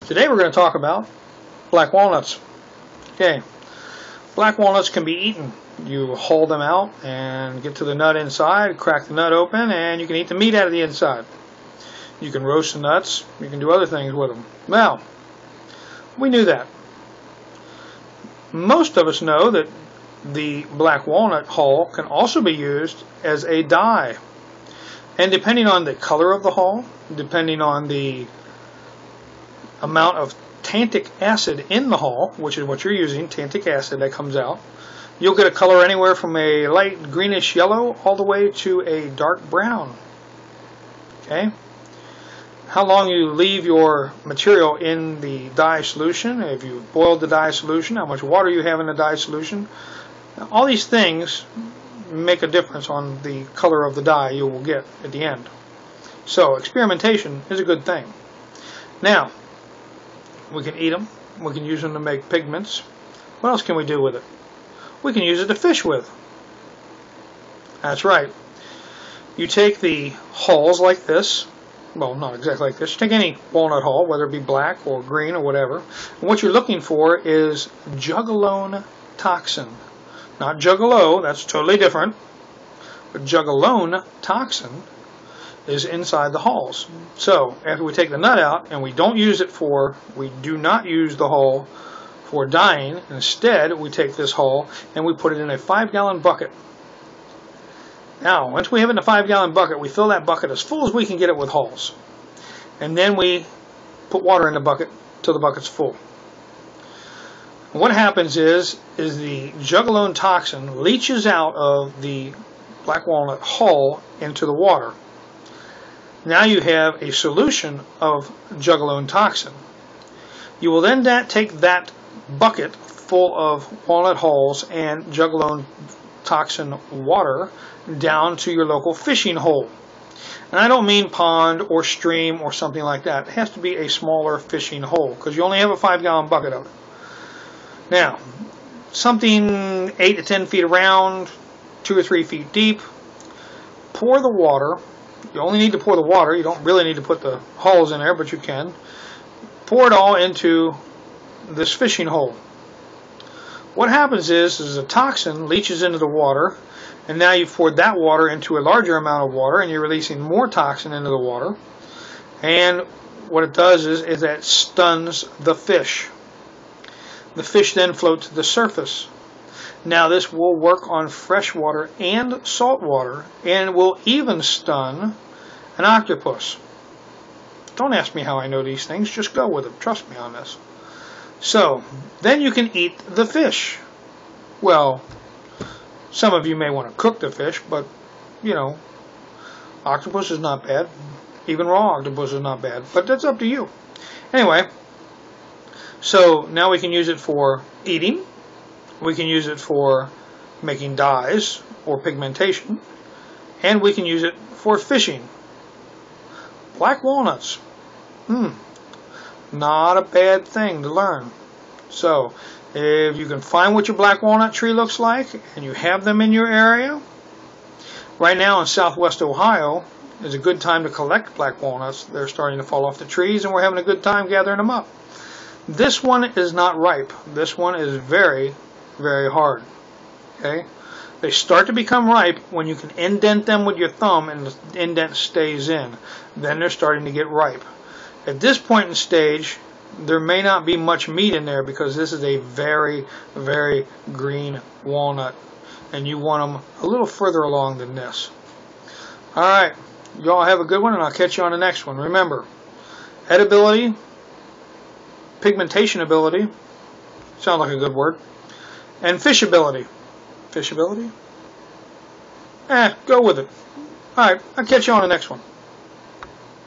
Today we're going to talk about black walnuts. Okay, black walnuts can be eaten. You hull them out and get to the nut inside, crack the nut open, and you can eat the meat out of the inside. You can roast the nuts, you can do other things with them. Well, we knew that. Most of us know that the black walnut hull can also be used as a dye. And depending on the color of the hull, depending on the amount of tannic acid in the hull, which is what you're using, tannic acid that comes out, you'll get a color anywhere from a light greenish yellow all the way to a dark brown. Okay? How long you leave your material in the dye solution, if you boiled the dye solution, how much water you have in the dye solution, all these things make a difference on the color of the dye you will get at the end. So experimentation is a good thing. Now, we can eat them, we can use them to make pigments. What else can we do with it? We can use it to fish with. That's right. You take the hulls like this, well, not exactly like this, you take any walnut hull, whether it be black or green or whatever, and what you're looking for is jugalone toxin. Not juggalo, that's totally different, but jugalone toxin is inside the hulls. So after we take the nut out, and we do not use the hull for dyeing. Instead, we take this hull and we put it in a 5-gallon bucket. Now, once we have it in a 5-gallon bucket, we fill that bucket as full as we can get it with hulls. And then we put water in the bucket till the bucket's full. And what happens is the jugalone toxin leaches out of the black walnut hull into the water. Now you have a solution of jugalone toxin. You will then take that bucket full of walnut hulls and jugalone toxin water down to your local fishing hole. And I don't mean pond or stream or something like that. It has to be a smaller fishing hole because you only have a 5-gallon bucket of it. Now, something 8 to 10 feet around, 2 or 3 feet deep. Pour the water. You only need to pour the water. You don't really need to put the hulls in there, but you can. Pour it all into this fishing hole. What happens is the toxin leaches into the water, and now you've poured that water into a larger amount of water, and you're releasing more toxin into the water. And what it does is that it stuns the fish. The fish then float to the surface. Now this will work on freshwater and saltwater, and will even stun an octopus. Don't ask me how I know these things, just go with it. Trust me on this. So, then you can eat the fish. Well, some of you may want to cook the fish, but, you know, octopus is not bad. Even raw octopus is not bad, but that's up to you. Anyway, so now we can use it for eating. We can use it for making dyes or pigmentation, and we can use it for fishing. Black walnuts. Not a bad thing to learn. So, if you can find what your black walnut tree looks like, and you have them in your area, right now in southwest Ohio is a good time to collect black walnuts. They're starting to fall off the trees, and we're having a good time gathering them up. This one is not ripe. This one is very, very hard. Okay? They start to become ripe when you can indent them with your thumb and the indent stays in. Then they're starting to get ripe. At this point in stage, there may not be much meat in there because this is a very, very green walnut. And you want them a little further along than this. Alright, you all have a good one, and I'll catch you on the next one. Remember, edibility, pigmentation ability, sound like a good word, and fishability. Fishability? Go with it. Alright, I'll catch you on the next one.